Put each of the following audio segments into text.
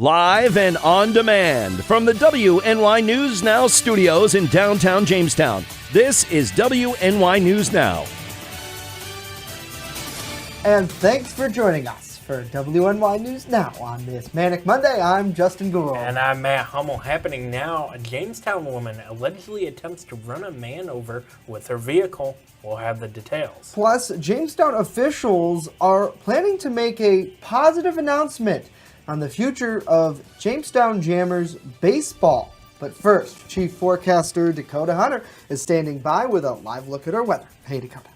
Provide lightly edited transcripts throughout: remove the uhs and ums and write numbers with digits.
Live and on demand from the WNY News Now studios in downtown Jamestown. This is WNY News Now. And thanks for joining us for WNY News Now on this Manic Monday. I'm Justin Gould. And I'm Matt Hummel. Happening now, a Jamestown woman allegedly attempts to run a man over with her vehicle. We'll have the details. Plus, Jamestown officials are planning to make a positive announcement on the future of Jamestown Jammers baseball. But first, Chief Forecaster Dakota Hunter is standing by with a live look at our weather. Hey, Dakota.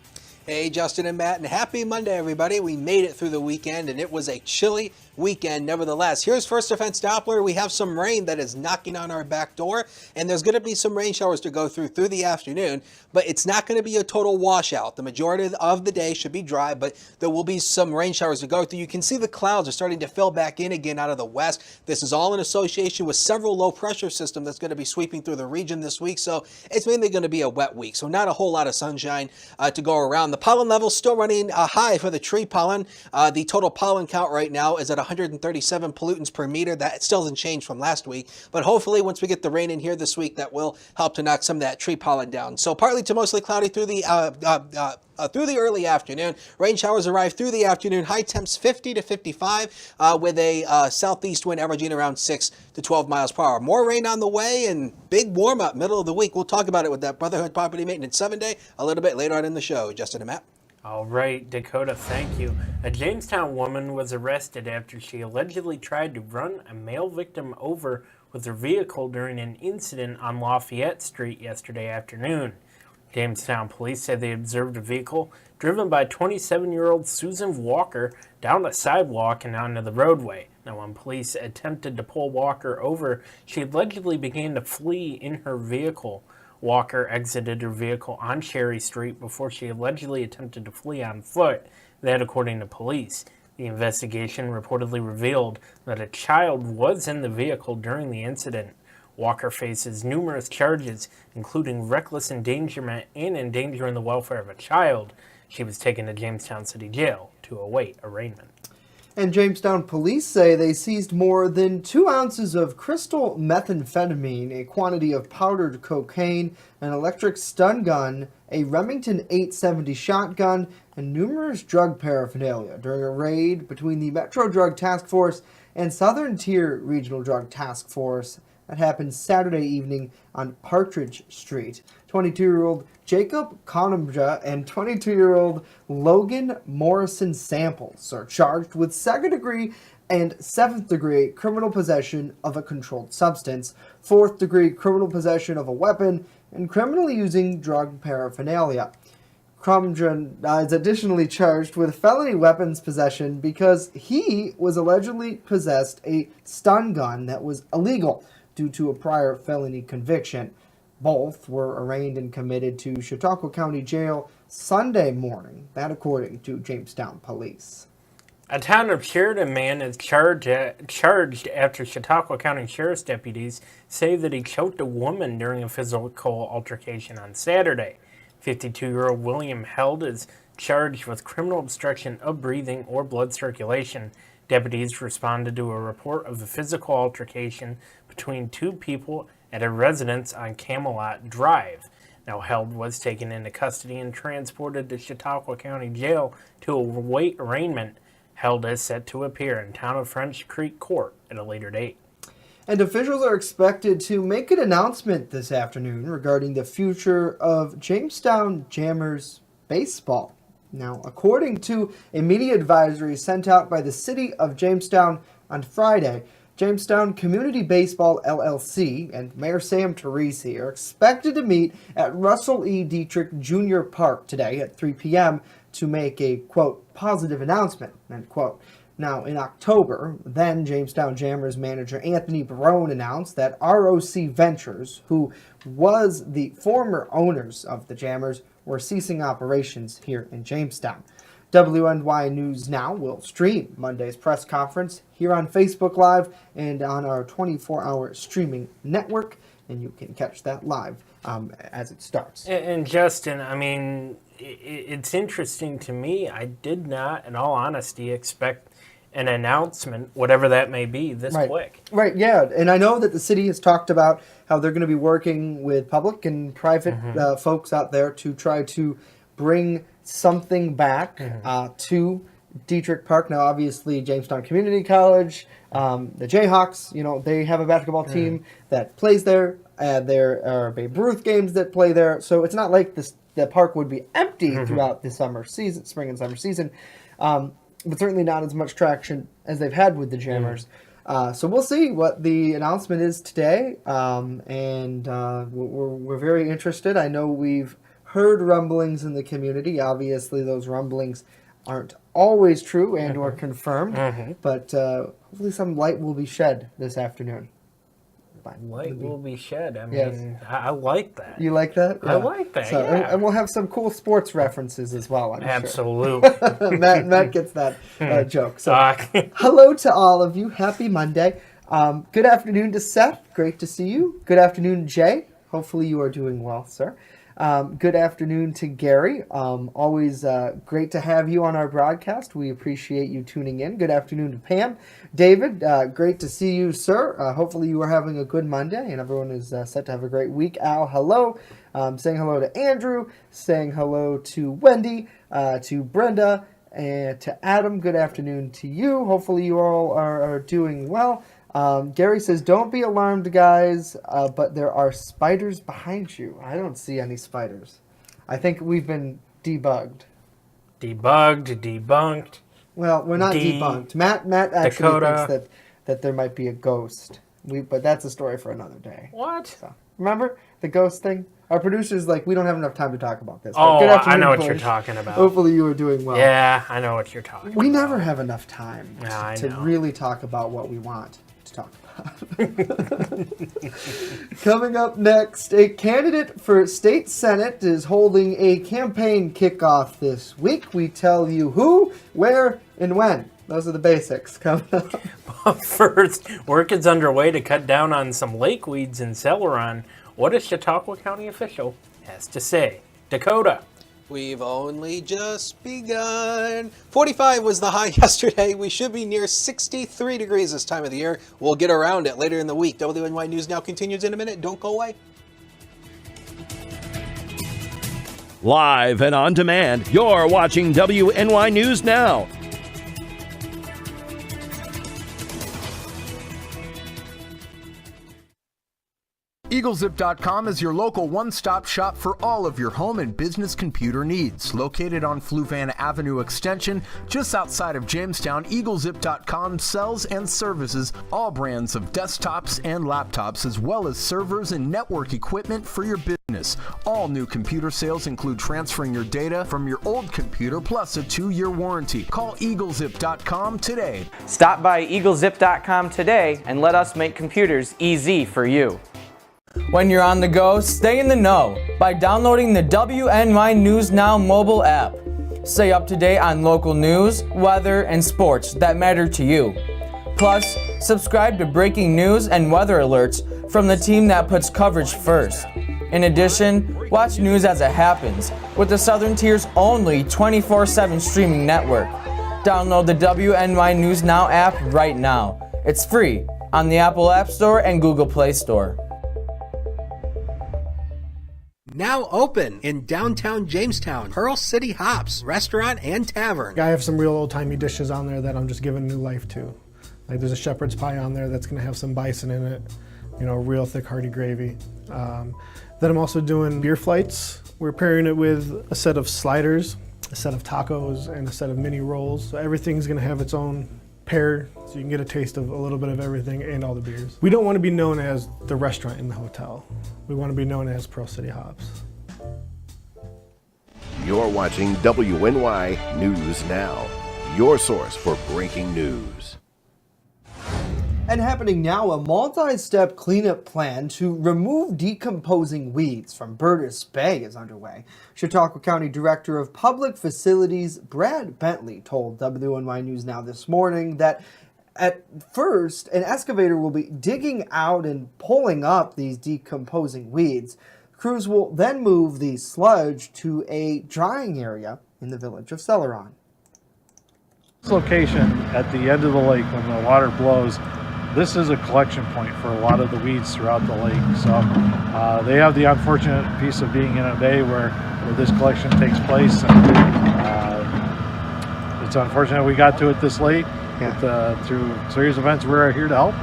Hey, Justin and Matt, and happy Monday, everybody. We made it through the weekend, and it was a chilly weekend nevertheless. Here's First Defense Doppler. We have some rain that is knocking on our back door, and there's going to be some rain showers to go through the afternoon, but it's not going to be a total washout. The majority of the day should be dry, but there will be some rain showers to go through. You can see the clouds are starting to fill back in again out of the west. This is all in association with several low pressure systems that's going to be sweeping through the region this week, so it's mainly going to be a wet week, so not a whole lot of sunshine to go around. The pollen level still running high for the tree pollen. The total pollen count right now is at 137 pollutants per meter. That still hasn't changed from last week, but hopefully once we get the rain in here this week, that will help to knock some of that tree pollen down. So partly to mostly cloudy through the early afternoon. Rain showers arrive through the afternoon. High temps 50 to 55 with a southeast wind averaging around 6 to 12 miles per hour. More rain on the way and big warm up middle of the week. We'll talk about it with that Brotherhood Property Maintenance 7-Day a little bit later on in the show. Justin and Matt. All right, Dakota, thank you. A Jamestown woman was arrested after she allegedly tried to run a male victim over with her vehicle during an incident on Lafayette Street yesterday afternoon. Jamestown police said they observed a vehicle driven by 27-year-old Susan Walker down a sidewalk and onto the roadway. Now, when police attempted to pull Walker over, she allegedly began to flee in her vehicle. Walker exited her vehicle on Cherry Street before she allegedly attempted to flee on foot, that according to police. The investigation reportedly revealed that a child was in the vehicle during the incident. Walker faces numerous charges, including reckless endangerment and endangering the welfare of a child. She was taken to Jamestown City Jail to await arraignment. And Jamestown police say they seized more than 2 ounces of crystal methamphetamine, a quantity of powdered cocaine, an electric stun gun, a Remington 870 shotgun, and numerous drug paraphernalia during a raid between the Metro Drug Task Force and Southern Tier Regional Drug Task Force that happened Saturday evening on Partridge Street. 22-year-old Jacob Conamja and 22-year-old Logan Morrison Samples are charged with second-degree and seventh-degree criminal possession of a controlled substance, fourth-degree criminal possession of a weapon, and criminally using drug paraphernalia. Conamja is additionally charged with felony weapons possession because he was allegedly possessed a stun gun that was illegal due to a prior felony conviction. Both were arraigned and committed to Chautauqua County Jail Sunday morning, that according to Jamestown police. A town of Sheridan man is charged after Chautauqua County Sheriff's deputies say that he choked a woman during a physical altercation on Saturday. 52-year-old William Held is charged with criminal obstruction of breathing or blood circulation. Deputies responded to a report of a physical altercation between 2 people at a residence on Camelot Drive. Now, Held was taken into custody and transported to Chautauqua County Jail to await arraignment. Held is set to appear in Town of French Creek Court at a later date. And officials are expected to make an announcement this afternoon regarding the future of Jamestown Jammers baseball. Now, according to a media advisory sent out by the City of Jamestown on Friday, Jamestown Community Baseball LLC and Mayor Sam Teresi are expected to meet at Russell E. Dietrich Jr. Park today at 3 p.m. to make a, quote, positive announcement, end quote. Now, in October, then Jamestown Jammers manager Anthony Barone announced that ROC Ventures, who was the former owners of the Jammers, were ceasing operations here in Jamestown. WNY News Now will stream Monday's press conference here on Facebook Live and on our 24-hour streaming network, and you can catch that live as it starts. And Justin, I mean, it's interesting to me. I did not, in all honesty, expect an announcement, whatever that may be, this quick. Right, yeah. And I know that the city has talked about how they're going to be working with public and private folks out there to try to bring something back to Dietrich Park. Now, obviously, Jamestown Community College, the Jayhawks, they have a basketball team that plays there. There are Babe Ruth games that play there. So it's not like the park would be empty throughout the spring and summer season. But certainly not as much traction as they've had with the Jammers. So we'll see what the announcement is today, and we're very interested. I know we've heard rumblings in the community. Obviously, those rumblings aren't always true and or confirmed, but hopefully some light will be shed this afternoon. Light will be shed. I mean, I like that. You like that? Yeah. I like that, so, yeah. And we'll have some cool sports references as well, I'm Absolutely. sure. Matt gets that joke. So, hello to all of you. Happy Monday. Good afternoon to Seth. Great to see you. Good afternoon, Jay. Hopefully you are doing well, sir. Good afternoon to Gary. Always great to have you on our broadcast. We appreciate you tuning in. Good afternoon to Pam. David, great to see you, sir. Hopefully you are having a good Monday and everyone is set to have a great week. Al, hello. Saying hello to Andrew. Saying hello to Wendy, to Brenda, and to Adam. Good afternoon to you. Hopefully you all are doing well. Gary says, don't be alarmed, guys, but there are spiders behind you. I don't see any spiders. I think we've been debugged. Debunked. Well, we're not debunked. Matt actually thinks that there might be a ghost. But that's a story for another day. What? So, remember the ghost thing? Our producer's like, we don't have enough time to talk about this. Oh, good afternoon, I know what Bush. you're talking about. Hopefully you are doing well. Yeah, I know what you're talking about. We never have enough time to know. really talk about what we want to talk about. Coming up next, a candidate for state senate is holding a campaign kickoff this week. We tell you who, where, and when. Those are the basics coming up. But first, work is underway to cut down on some lake weeds in Celeron. What a Chautauqua County official has to say. Dakota. We've only just begun. 45 was the high yesterday. We should be near 63 degrees this time of the year. We'll get around it later in the week. WNY News Now continues in a minute. Don't go away. Live and on demand, you're watching WNY News Now. EagleZip.com is your local one-stop shop for all of your home and business computer needs. Located on Fluvan Avenue Extension, just outside of Jamestown, EagleZip.com sells and services all brands of desktops and laptops, as well as servers and network equipment for your business. All new computer sales include transferring your data from your old computer plus a 2-year warranty. Call EagleZip.com today. Stop by EagleZip.com today and let us make computers easy for you. When you're on the go, stay in the know by downloading the WNY News Now mobile app. Stay up to date on local news, weather, and sports that matter to you. Plus, subscribe to breaking news and weather alerts from the team that puts coverage first. In addition, watch news as it happens with the Southern Tier's only 24/7 streaming network. Download the WNY News Now app right now. It's free on the Apple App Store and Google Play Store. Now open in downtown Jamestown, Pearl City Hops, restaurant and tavern. I have some real old-timey dishes on there that I'm just giving new life to. Like there's a shepherd's pie on there that's going to have some bison in it, real thick hearty gravy. Then I'm also doing beer flights. We're pairing it with a set of sliders, a set of tacos, and a set of mini rolls. So everything's going to have its own pair, so you can get a taste of a little bit of everything and all the beers. We don't want to be known as the restaurant in the hotel. We want to be known as Pearl City Hops. You're watching WNY News Now, your source for breaking news. And happening now, a multi-step cleanup plan to remove decomposing weeds from Burtis Bay is underway. Chautauqua County Director of Public Facilities Brad Bentley told WNY News Now this morning that at first, an excavator will be digging out and pulling up these decomposing weeds. Crews will then move the sludge to a drying area in the village of Celeron. So location at the end of the lake, when the water blows, this is a collection point for a lot of the weeds throughout the lake. So they have the unfortunate piece of being in a bay where this collection takes place. And, it's unfortunate we got to it this late. But, through a series of events, we're here to help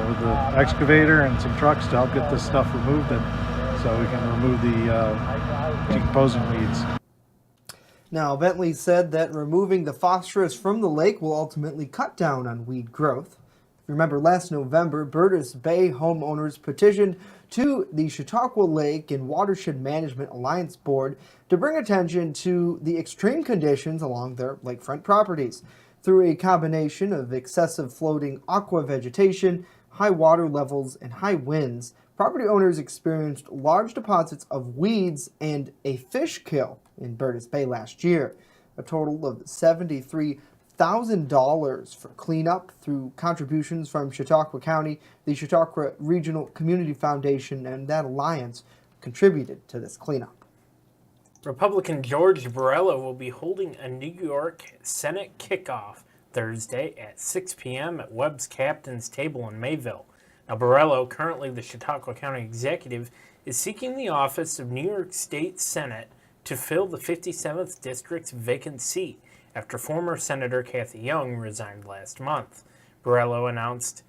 with the excavator and some trucks to help get this stuff removed, and so we can remove the decomposing weeds. Now, Bentley said that removing the phosphorus from the lake will ultimately cut down on weed growth. Remember, last November, Burtis Bay homeowners petitioned to the Chautauqua Lake and Watershed Management Alliance Board to bring attention to the extreme conditions along their lakefront properties. Through a combination of excessive floating aqua vegetation, high water levels, and high winds, property owners experienced large deposits of weeds and a fish kill in Burtis Bay last year. A total of $73,000 for cleanup through contributions from Chautauqua County, the Chautauqua Regional Community Foundation, and that alliance contributed to this cleanup. Republican George Borrello will be holding a New York Senate kickoff Thursday at 6 p.m. at Webb's Captain's Table in Mayville. Now, Borrello, currently the Chautauqua County Executive, is seeking the office of New York State Senate to fill the 57th District's vacant seat after former Senator Kathy Young resigned last month. Borrello announced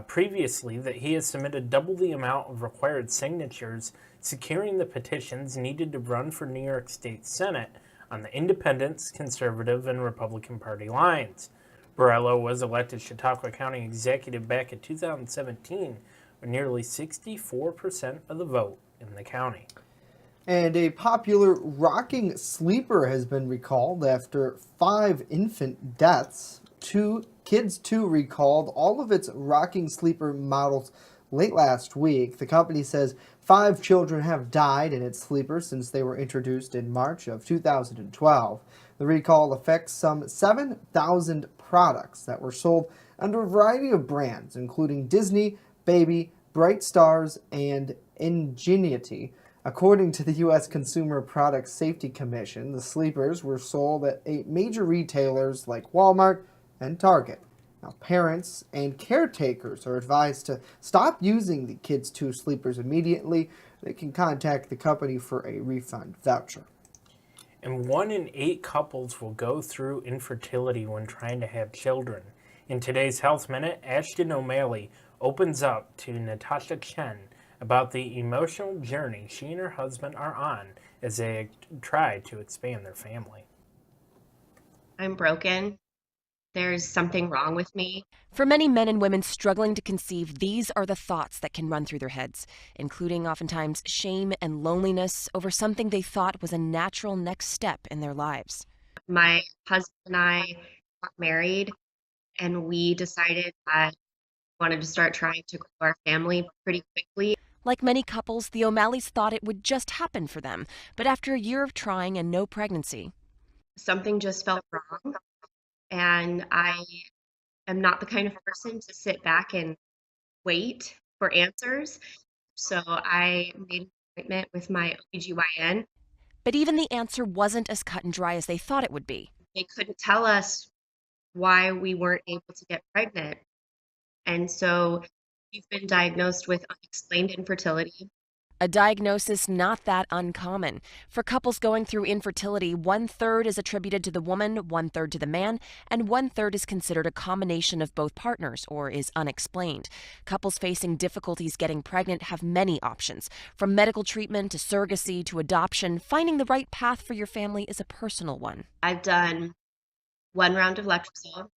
previously that he has submitted double the amount of required signatures, securing the petitions needed to run for New York State Senate on the Independents, Conservative, and Republican Party lines. Borrello was elected Chautauqua County Executive back in 2017 with nearly 64% of the vote in the county. And a popular rocking sleeper has been recalled after 5 infant deaths. 2 kids too recalled all of its rocking sleeper models late last week. The company says 5 children have died in its sleeper since they were introduced in March of 2012. The recall affects some 7,000 products that were sold under a variety of brands, including Disney, Baby, Bright Stars, and Ingenuity. According to the U.S. Consumer Product Safety Commission, the sleepers were sold at major retailers like Walmart and Target. Now, parents and caretakers are advised to stop using the Kids 2 sleepers immediately. They can contact the company for a refund voucher. And 1 in 8 couples will go through infertility when trying to have children. In today's Health Minute, Ashton O'Malley opens up to Natasha Chen about the emotional journey she and her husband are on as they try to expand their family. I'm broken. There's something wrong with me. For many men and women struggling to conceive, these are the thoughts that can run through their heads, including oftentimes shame and loneliness over something they thought was a natural next step in their lives. My husband and I got married, and we decided that we wanted to start trying to grow our family pretty quickly. Like many couples, the O'Malleys thought it would just happen for them, but after a year of trying and no pregnancy, something just felt wrong. And I am not the kind of person to sit back and wait for answers. So I made an appointment with my OBGYN. But even the answer wasn't as cut and dry as they thought it would be. They couldn't tell us why we weren't able to get pregnant. And so we've been diagnosed with unexplained infertility. A diagnosis not that uncommon. For couples going through infertility, 1/3 is attributed to the woman, 1/3 to the man, and 1/3 is considered a combination of both partners or is unexplained. Couples facing difficulties getting pregnant have many options. From medical treatment to surrogacy to adoption, finding the right path for your family is a personal one. I've done 1 round of letrozole,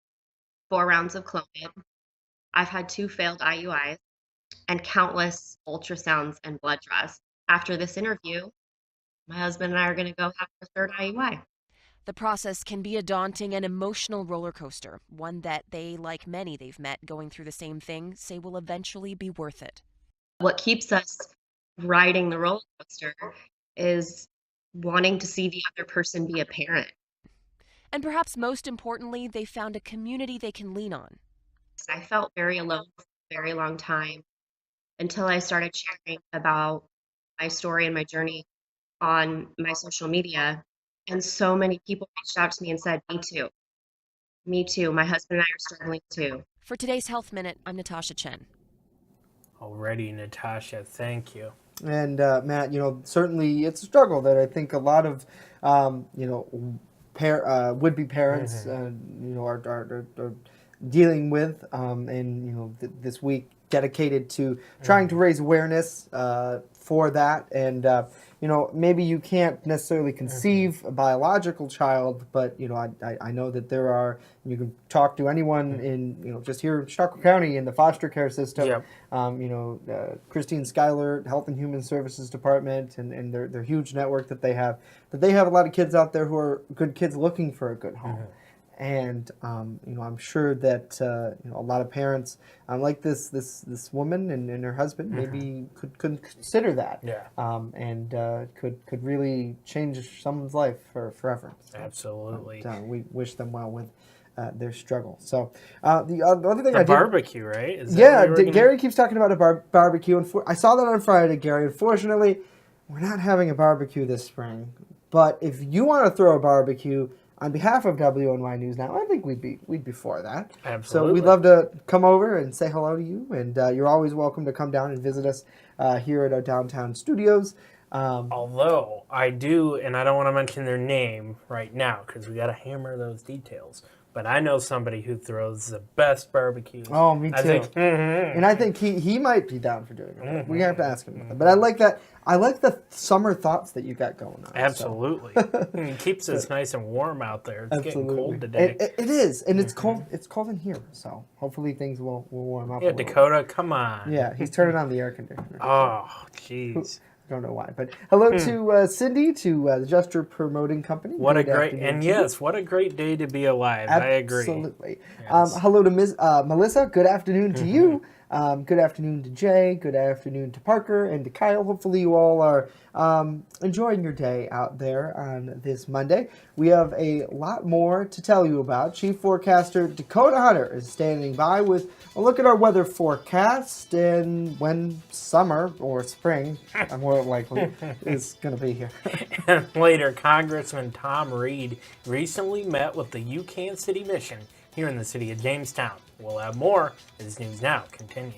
4 rounds of Clomid. I've had 2 failed IUIs. And countless ultrasounds and blood draws. After this interview, my husband and I are going to go have our 3rd IUI. The process can be a daunting and emotional roller coaster, one that they, like many they've met going through the same thing, say will eventually be worth it. What keeps us riding the roller coaster is wanting to see the other person be a parent. And perhaps most importantly, they found a community they can lean on. I felt very alone for a very long time, until I started sharing about my story and my journey on my social media. And so many people reached out to me and said, me too. Me too. My husband and I are struggling too. For today's Health Minute, I'm Natasha Chen. Already, Natasha, thank you. And Matt, certainly it's a struggle that I think a lot of, would-be parents, are dealing with, and this week dedicated to trying to raise awareness for that. And maybe you can't necessarily conceive a biological child, but I know that there are. You can talk to anyone in just here in Chautauqua County in the foster care system. Yep. Christine Schuyler, Health and Human Services Department, and their huge network that they have. That they have a lot of kids out there who are good kids looking for a good home. And I'm sure that a lot of parents, like this woman and her husband, maybe could consider that, and could really change someone's life forever. So, Absolutely. We wish them well with their struggle. So the other thing, barbecue, right? Is that what Gary keeps talking about a barbecue, and I saw that on Friday, Gary. Unfortunately, we're not having a barbecue this spring. But if you want to throw a barbecue, on behalf of WNY News Now, I think we'd be for that. Absolutely. So we'd love to come over and say hello to you, and you're always welcome to come down and visit us here at our downtown studios. Although I do, and I don't want to mention their name right now because we got to hammer those details. But I know somebody who throws the best barbecues. Oh, me too. I think, and I think he might be down for doing it. We have to ask him about that. But I like that. I like the summer thoughts that you got going on. Absolutely. It keeps us nice and warm out there. It's getting cold today. It is, and it's cold. It's cold in here, so hopefully things will warm up. Yeah, Dakota, come on. Yeah, he's turning on the air conditioner. Oh, jeez. I don't know why, but hello to Cindy, to the Gesture Promoting Company. What a great, and yes, what a great day to be alive. I agree. Absolutely. Yes. Hello to Ms. Melissa. Good afternoon to you. Good afternoon to Jay. Good afternoon to Parker and to Kyle. Hopefully you all are enjoying your day out there on this Monday. We have a lot more to tell you about. Chief Forecaster Dakota Hunter is standing by with a look at our weather forecast and when summer or spring, more likely, is going to be here. And later, Congressman Tom Reed recently met with the UCAN City Mission here in the city of Jamestown. We'll have more as News Now continues.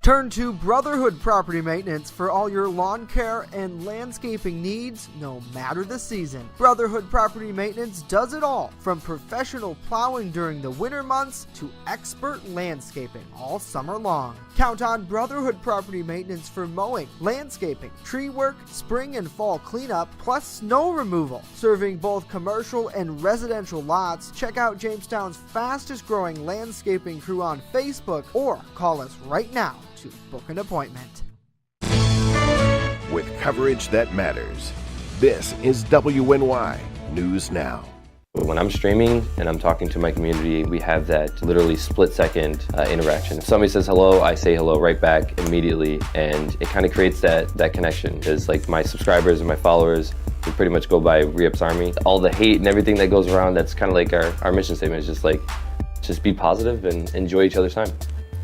Turn to Brotherhood Property Maintenance for all your lawn care and landscaping needs, no matter the season. Brotherhood Property Maintenance does it all, from professional plowing during the winter months to expert landscaping all summer long. Count on Brotherhood Property Maintenance for mowing, landscaping, tree work, spring and fall cleanup, plus snow removal. Serving both commercial and residential lots, check out Jamestown's fastest growing landscaping crew on Facebook or call us right now to book an appointment. With coverage that matters, this is WNY News Now. When I'm streaming and I'm talking to my community, we have that literally split-second interaction. If somebody says hello, I say hello right back immediately, and it kind of creates that connection. Because like my subscribers and my followers, we pretty much go by Re-Ups Army. All the hate and everything that goes around, that's kind of like our mission statement. Is just be positive and enjoy each other's time.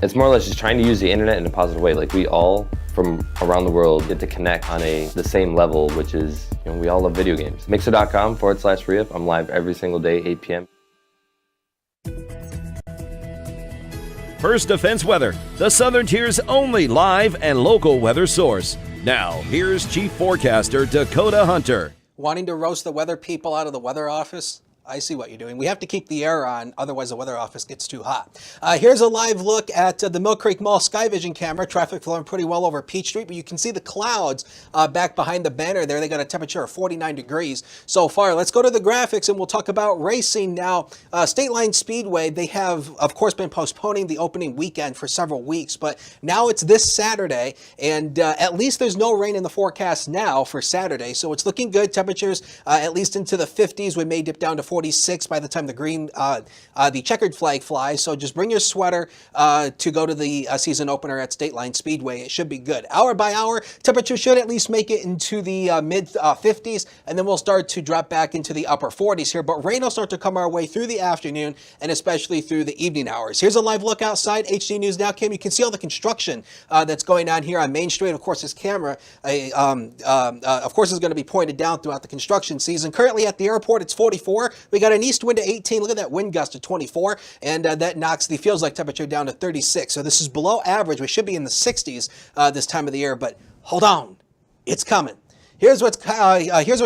It's more or less just trying to use the internet in a positive way. Like we all from around the world get to connect on the same level, which is, we all love video games. Mixer.com/Re-Up. I'm live every single day, 8 p.m. First Defense Weather, the Southern Tier's only live and local weather source. Now, here's Chief Forecaster Dakota Hunter. Wanting to roast the weather people out of the weather office? I see what you're doing. We have to keep the air on, otherwise the weather office gets too hot. Here's a live look at the Mill Creek Mall Sky Vision camera. Traffic flowing pretty well over Peach Street, but you can see the clouds back behind the banner there. They got a temperature of 49 degrees so far. Let's go to the graphics and we'll talk about racing now. State Line Speedway, they have, of course, been postponing the opening weekend for several weeks, but now it's this Saturday, and at least there's no rain in the forecast now for Saturday, so it's looking good. Temperatures at least into the 50s. We may dip down to 46 by the time the checkered flag flies. So just bring your sweater to go to the season opener at State Line Speedway. It should be good. Hour by hour, temperature should at least make it into the mid 50s, and then we'll start to drop back into the upper 40s here. But rain will start to come our way through the afternoon and especially through the evening hours. Here's a live look outside HD News Now. Kim, you can see all the construction that's going on here on Main Street. Of course, this camera, of course, is going to be pointed down throughout the construction season. Currently at the airport, it's 44. We got an east wind of 18. Look at that wind gust of 24, and that knocks the feels like temperature down to 36. So this is below average. We should be in the 60s this time of the year, but hold on, it's coming. Here's what's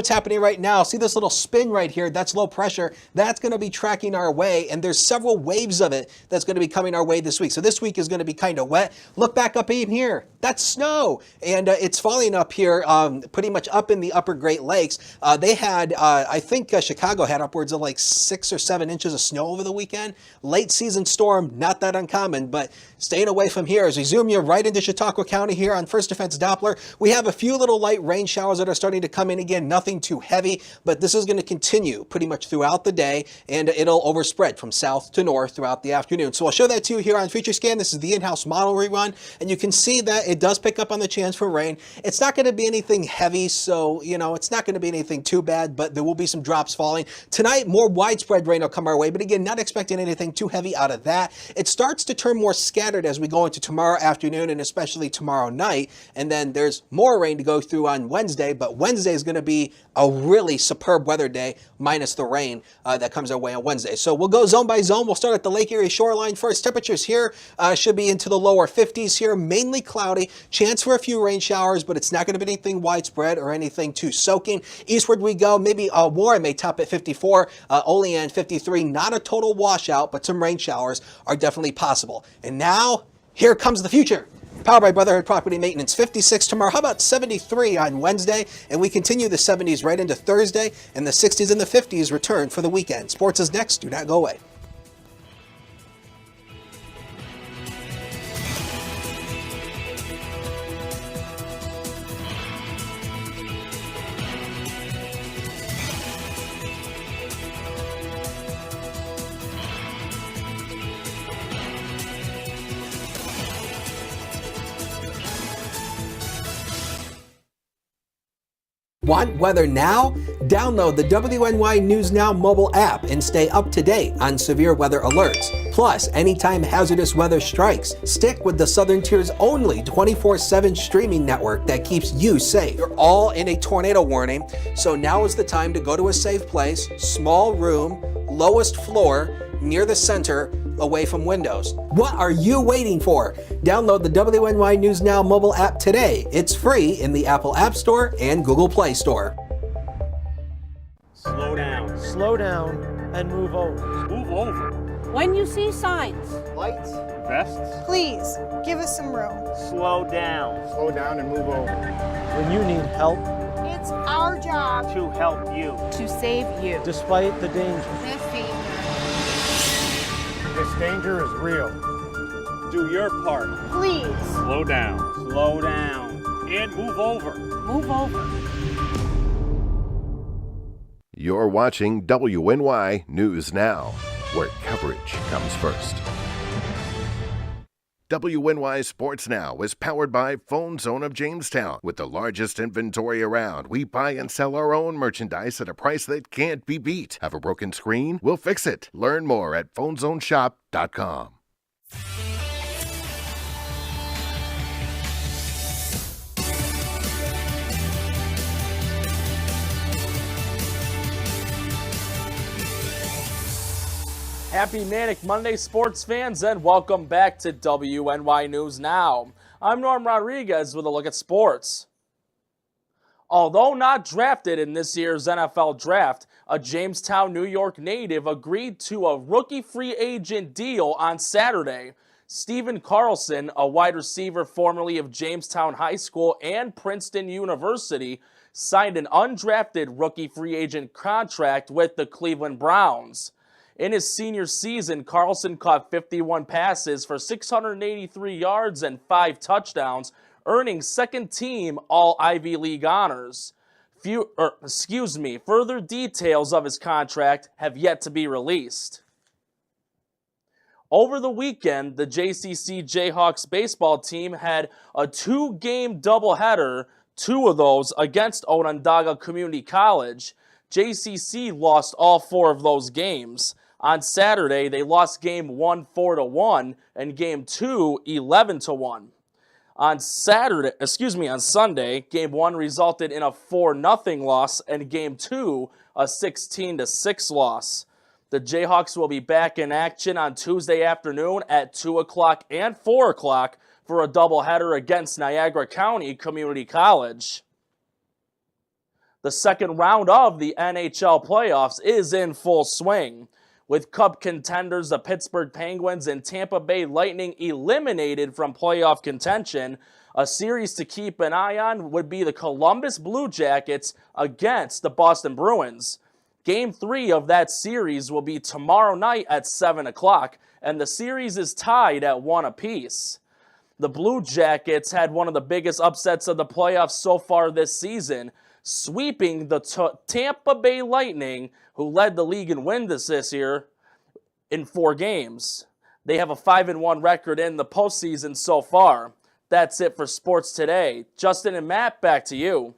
happening right now. See this little spin right here? That's low pressure. That's going to be tracking our way, and there's several waves of it that's going to be coming our way this week. So this week is going to be kind of wet. Look back up in here. That's snow, and it's falling up here pretty much up in the upper Great Lakes. They had, I think Chicago had upwards of like 6 or 7 inches of snow over the weekend. Late season storm, not that uncommon, but staying away from here. As we zoom you right into Chautauqua County here on First Defense Doppler, we have a few little light rain showers that are starting to come in again, nothing too heavy, but this is going to continue pretty much throughout the day, and it'll overspread from south to north throughout the afternoon. So I'll show that to you here on Future Scan. This is the in-house model rerun, and you can see that it does pick up on the chance for rain. It's not going to be anything heavy, so, you know, it's not going to be anything too bad, but there will be some drops falling. Tonight, more widespread rain will come our way, but again, not expecting anything too heavy out of that. It starts to turn more scattered as we go into tomorrow afternoon and especially tomorrow night, and then there's more rain to go through on Wednesday, but Wednesday is going to be a really superb weather day, minus the rain that comes our way on Wednesday. So we'll go zone by zone. We'll start at the Lake Erie shoreline first. Temperatures here should be into the lower 50s here, mainly cloudy. Chance for a few rain showers, but it's not going to be anything widespread or anything too soaking. Eastward we go. Maybe Warren may top at 54, Olean 53. Not a total washout, but some rain showers are definitely possible. And now, here comes the future. Powered by Brotherhood Property Maintenance, 56 tomorrow. How about 73 on Wednesday? And we continue the 70s right into Thursday, and the 60s and the 50s return for the weekend. Sports is next. Do not go away. Want weather now? Download the WNY News Now mobile app and stay up to date on severe weather alerts. Plus, anytime hazardous weather strikes, stick with the Southern Tier's only 24/7 streaming network that keeps you safe. You're all in a tornado warning, so now is the time to go to a safe place, small room, lowest floor, near the center, away from windows. What are you waiting for? Download the WNY News Now mobile app today. It's free in the Apple App Store and Google Play Store. Slow down. Slow down and move over. Move over. When you see signs, Lights. Vests. Please, give us some room. Slow down. Slow down and move over. When you need help, It's our job To help you. to save you. despite the danger. this danger. This danger is real. Do your part. Please. Slow down. Slow down. And move over. Move over. You're watching WNY News Now, where coverage comes first. WNY Sports Now is powered by Phone Zone of Jamestown. With the largest inventory around, we buy and sell our own merchandise at a price that can't be beat. Have a broken screen? We'll fix it. Learn more at phonezoneshop.com. Happy Manic Monday, sports fans, and welcome back to WNY News Now. I'm Norm Rodriguez with a look at sports. Although not drafted in this year's NFL Draft, a Jamestown, New York native agreed to a rookie free agent deal on Saturday. Stephen Carlson, a wide receiver formerly of Jamestown High School and Princeton University, signed an undrafted rookie free agent contract with the Cleveland Browns. In his senior season, Carlson caught 51 passes for 683 yards and 5 touchdowns, earning second-team All-Ivy League honors. further details of his contract have yet to be released. Over the weekend, the JCC Jayhawks baseball team had a 2-game doubleheader, 2 of those against Onondaga Community College. JCC lost all 4 of those games. On Saturday, they lost game 1 4-1 and game 2 11-1. On Sunday, game 1 resulted in a 4-0 loss and game 2 a 16-6 loss. The Jayhawks will be back in action on Tuesday afternoon at 2 o'clock and 4 o'clock for a doubleheader against Niagara County Community College. The second round of the NHL playoffs is in full swing. With Cup contenders the Pittsburgh Penguins and Tampa Bay Lightning eliminated from playoff contention, a series to keep an eye on would be the Columbus Blue Jackets against the Boston Bruins. Game 3 of that series will be tomorrow night at 7 o'clock, and the series is tied at 1 apiece. The Blue Jackets had one of the biggest upsets of the playoffs so far this season, sweeping the Tampa Bay Lightning, who led the league in wins this year, in 4 games. They have a 5-1 record in the postseason so far. That's it for sports today. Justin and Matt, back to you.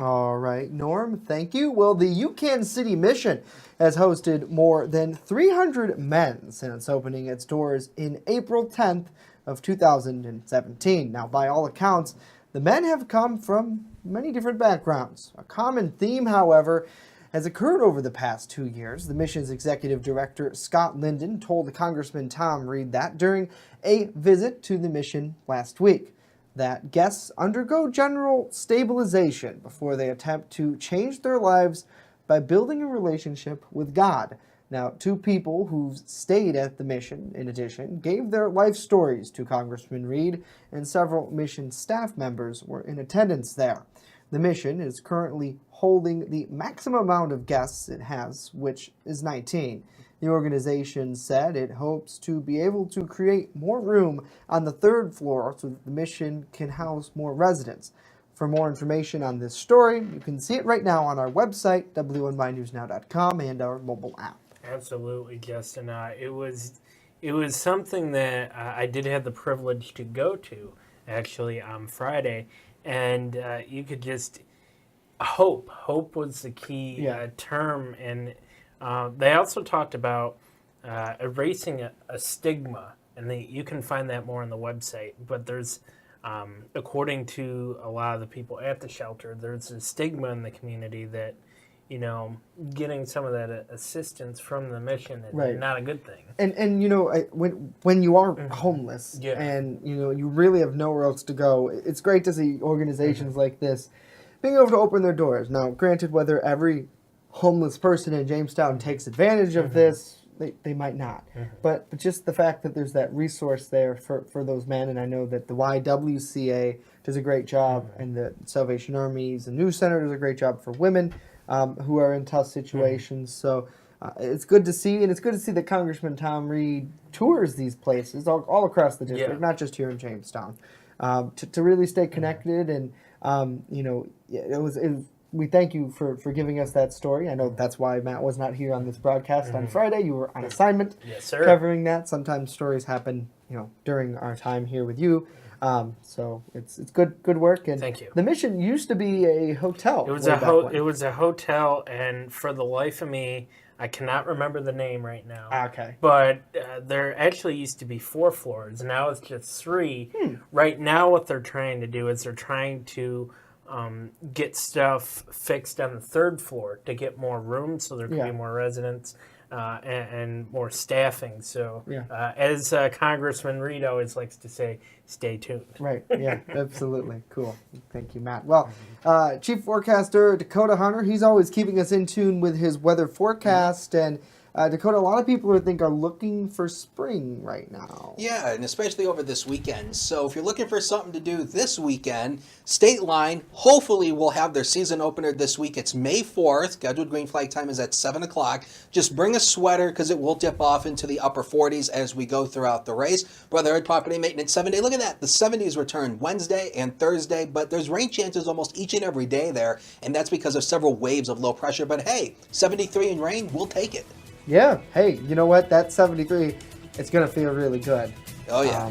All right, Norm, thank you. Well, the UCAN City Mission has hosted more than 300 men since opening its doors in April 10th of 2017. Now, by all accounts, the men have come from many different backgrounds. A common theme, however, has occurred over the past 2 years. The mission's executive director, Scott Linden, told Congressman Tom Reed that during a visit to the mission last week, that guests undergo general stabilization before they attempt to change their lives by building a relationship with God. Now, 2 people who stayed at the mission, in addition, gave their life stories to Congressman Reed, and several mission staff members were in attendance there. The mission is currently holding the maximum amount of guests it has, which is 19. The organization said it hopes to be able to create more room on the 3rd floor so that the mission can house more residents. For more information on this story, you can see it right now on our website, WNYNewsNow.com, and our mobile app. Absolutely, Justin. It was something that I did have the privilege to go to, actually, on Friday, and you could just hope. Hope was the key term, and they also talked about erasing a stigma, and you can find that more on the website. But there's, according to a lot of the people at the shelter, there's a stigma in the community that, you know, getting some of that assistance from the mission is not a good thing. And you know, when you are homeless and, you know, you really have nowhere else to go, it's great to see organizations like this being able to open their doors. Now, granted, whether every homeless person in Jamestown takes advantage of this, they might not. But just the fact that there's that resource there for those men, and I know that the YWCA does a great job, and the Salvation Army's and News Center does a great job for women who are in tough situations. So it's good to see, and it's good to see that Congressman Tom Reed tours these places all across the district, not just here in Jamestown, to really stay connected. And you know, we thank you for giving us that story. I know that's why Matt was not here on this broadcast on Friday. You were on assignment covering that. Sometimes stories happen, you know, during our time here with you. So it's good work. And thank you. The mission used to be a hotel. It was a hotel, and for the life of me, I cannot remember the name right now. Okay. But there actually used to be 4 floors. Now it's just 3. Right now what they're trying to do is they're trying to get stuff fixed on the 3rd floor to get more room so there can be more residents and more staffing. So as Congressman Reed always likes to say, stay tuned. Right, yeah, absolutely. Cool. Thank you, Matt. Well, Chief Forecaster Dakota Hunter, he's always keeping us in tune with his weather forecast. And Dakota, a lot of people are looking for spring right now. Yeah, and especially over this weekend. So if you're looking for something to do this weekend, State Line hopefully will have their season opener this week. It's May 4th. Scheduled green flag time is at 7 o'clock. Just bring a sweater because it will dip off into the upper 40s as we go throughout the race. Brotherhood Property Maintenance 7-day. Look at that. The 70s return Wednesday and Thursday, but there's rain chances almost each and every day there, and that's because of several waves of low pressure. But hey, 73 in rain, we'll take it. Yeah. Hey, you know what? That 73, it's gonna feel really good. Oh yeah.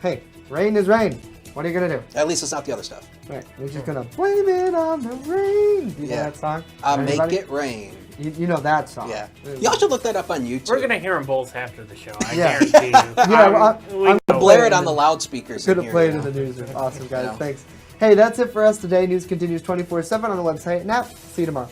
Hey, rain is rain. What are you gonna do? At least it's not the other stuff. Right. We're just gonna blame it on the rain. You know that song? Make it rain. You know that song. Yeah. Y'all should look that up on YouTube. We're gonna hear them both after the show. I guarantee you. I'm gonna blare it on the loudspeakers. Gonna play it in the news. Awesome, guys. Thanks. Hey, that's it for us today. News continues 24/7 on the website and app. See you tomorrow.